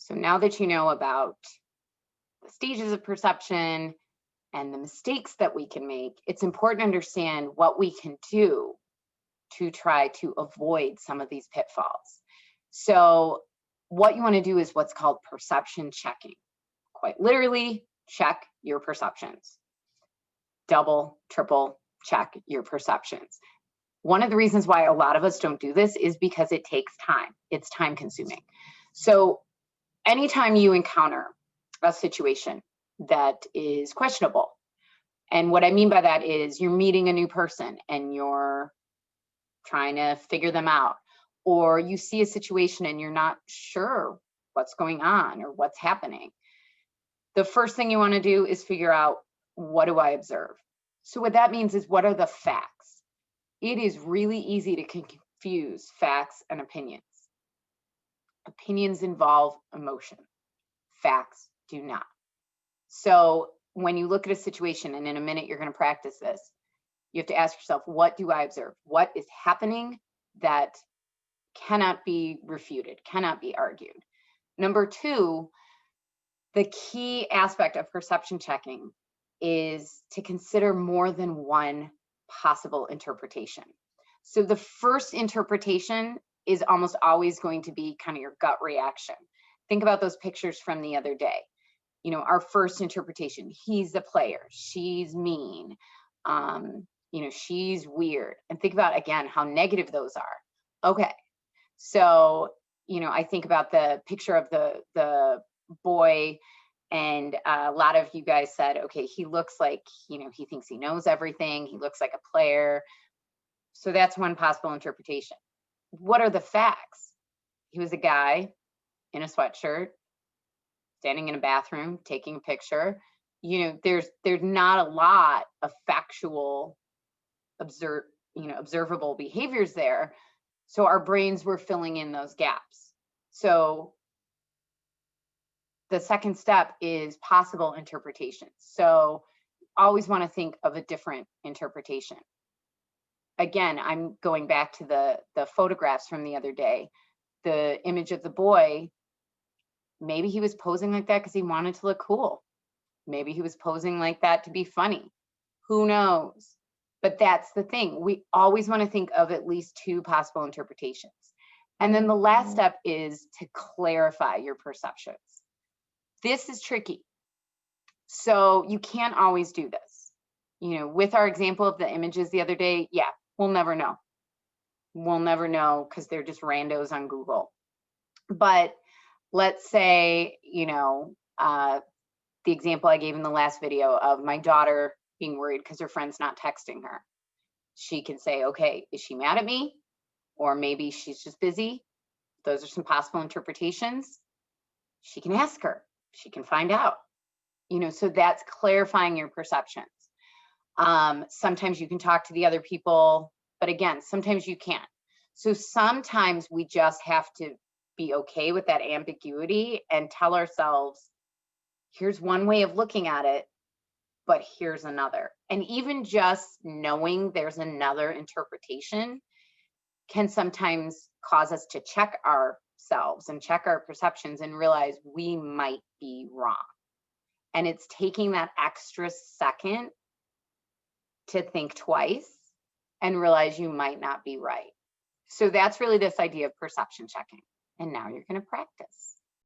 So now that you know about the stages of perception and the mistakes that we can make, it's important to understand what we can do to try to avoid some of these pitfalls. So what you want to do is what's called perception checking. Quite literally, check your perceptions. Double, triple check your perceptions. One of the reasons why a lot of us don't do this is because it takes time. It's time consuming. So anytime you encounter a situation that is questionable, and what I mean by that is you're meeting a new person and you're trying to figure them out, or you see a situation and you're not sure what's going on or what's happening, the first thing you want to do is figure out, what do I observe? So what that means is, what are the facts? It is really easy to confuse facts and opinions. Opinions involve emotion. Facts do not. So when you look at a situation, and in a minute you're going to practice this, you have to ask yourself, what do I observe? What is happening that cannot be refuted, cannot be argued? Number two, the key aspect of perception checking is to consider more than one possible interpretation. So the first interpretation is almost always going to be kind of your gut reaction. Think about those pictures from the other day. You know, our first interpretation, he's the player, she's mean, she's weird. And think about, again, how negative those are. Okay, so, I think about the picture of the boy, and a lot of you guys said, okay, he looks like, he thinks he knows everything. He looks like a player. So that's one possible interpretation. What are the facts? He was a guy in a sweatshirt, standing in a bathroom, taking a picture. There's not a lot of factual observable behaviors there. So our brains were filling in those gaps. So the second step is possible interpretations. So always want to think of a different interpretation. Again, I'm going back to the photographs from the other day. The image of the boy, maybe he was posing like that because he wanted to look cool. Maybe he was posing like that to be funny. Who knows? But that's the thing. We always want to think of at least two possible interpretations. And then the last step is to clarify your perceptions. This is tricky. So you can't always do this. With our example of the images the other day, yeah, we'll never know. We'll never know because they're just randos on Google. But let's say, the example I gave in the last video of my daughter being worried because her friend's not texting her. She can say, okay, is she mad at me? Or maybe she's just busy. Those are some possible interpretations. She can ask her. She can find out. So that's clarifying your perceptions. Sometimes you can talk to the other people, but again, sometimes you can't. So sometimes we just have to be okay with that ambiguity and tell ourselves, here's one way of looking at it, but here's another. And even just knowing there's another interpretation can sometimes cause us to check ourselves and check our perceptions and realize we might be wrong. And it's taking that extra second to think twice and realize you might not be right. So that's really this idea of perception checking. And now you're going to practice.